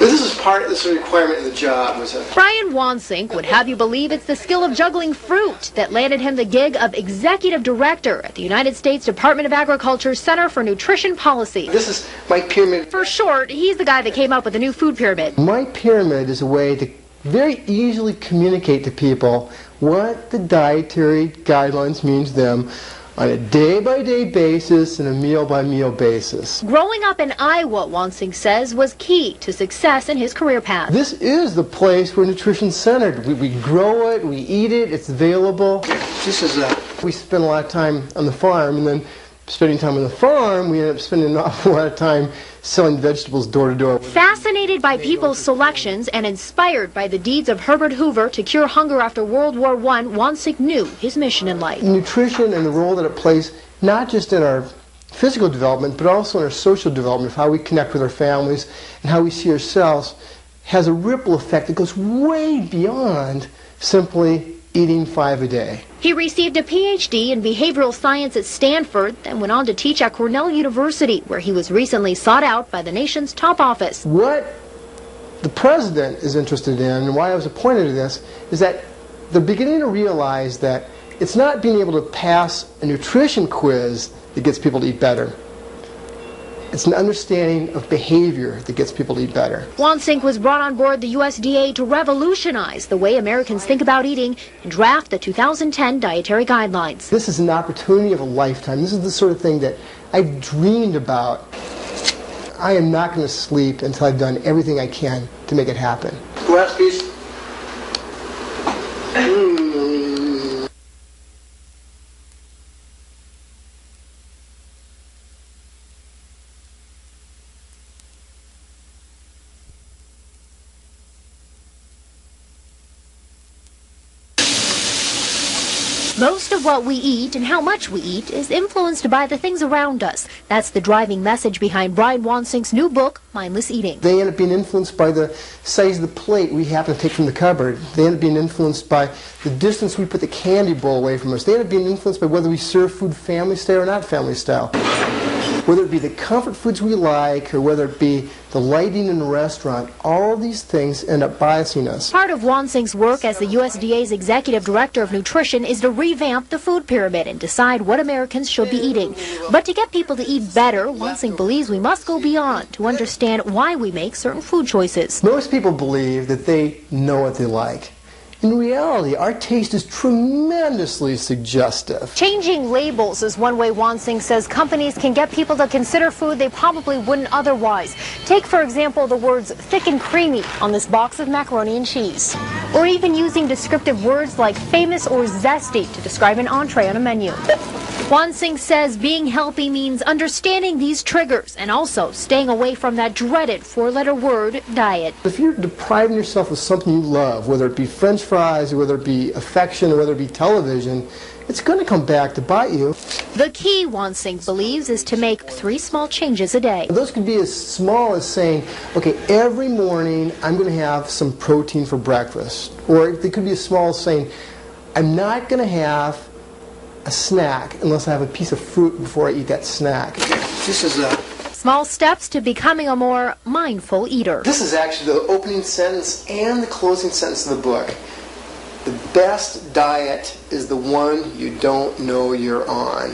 This is part of this requirement in the job. Brian Wansink would have you believe it's the skill of juggling fruit that landed him the gig of Executive Director at the United States Department of Agriculture's Center for Nutrition Policy. This is my pyramid. For short, he's the guy that came up with the new food pyramid. My pyramid is a way to very easily communicate to people what the dietary guidelines mean to them on a day-by-day basis and a meal-by-meal basis. Growing up in Iowa, Wansink says, was key to success in his career path. This is the place where nutrition's centered. We grow it, we eat it, it's available. We spend a lot of time on the farm, and then spending time on the farm, we end up spending an awful lot of time selling vegetables door to door. Fascinated by people's selections and inspired by the deeds of Herbert Hoover to cure hunger after World War I, Wansink knew his mission in life. Nutrition and the role that it plays, not just in our physical development, but also in our social development, of how we connect with our families and how we see ourselves, has a ripple effect that goes way beyond simply eating 5 a day. He received a PhD in behavioral science at Stanford, then went on to teach at Cornell University, where he was recently sought out by the nation's top office. What the president is interested in, and why I was appointed to this, is that they're beginning to realize that it's not being able to pass a nutrition quiz that gets people to eat better. It's an understanding of behavior that gets people to eat better. Wansink was brought on board the USDA to revolutionize the way Americans think about eating and draft the 2010 dietary guidelines. This is an opportunity of a lifetime. This is the sort of thing that I've dreamed about. I am not going to sleep until I've done everything I can to make it happen. Last piece. Most of what we eat and how much we eat is influenced by the things around us. That's the driving message behind Brian Wansink's new book, Mindless Eating. They end up being influenced by the size of the plate we happen to take from the cupboard. They end up being influenced by the distance we put the candy bowl away from us. They end up being influenced by whether we serve food family style or not family style. Whether it be the comfort foods we like or whether it be the lighting in the restaurant, all these things end up biasing us. Part of Wansink's work as the USDA's Executive Director of Nutrition is to revamp the food pyramid and decide what Americans should be eating. But to get people to eat better, Wansink believes we must go beyond to understand why we make certain food choices. Most people believe that they know what they like. In reality, our taste is tremendously suggestive. Changing labels is one way Wansink says companies can get people to consider food they probably wouldn't otherwise. Take, for example, the words thick and creamy on this box of macaroni and cheese. Or even using descriptive words like famous or zesty to describe an entree on a menu. Wansink says being healthy means understanding these triggers and also staying away from that dreaded four-letter word, diet. If you're depriving yourself of something you love, whether it be French fries, or whether it be affection, or whether it be television, it's going to come back to bite you. The key, Wansink believes, is to make 3 small changes a day. Those could be as small as saying, okay, every morning I'm going to have some protein for breakfast. Or they could be as small as saying, I'm not going to have a snack unless I have a piece of fruit before I eat that snack. This is small steps to becoming a more mindful eater. This is actually the opening sentence and the closing sentence of the book. The best diet is the one you don't know you're on.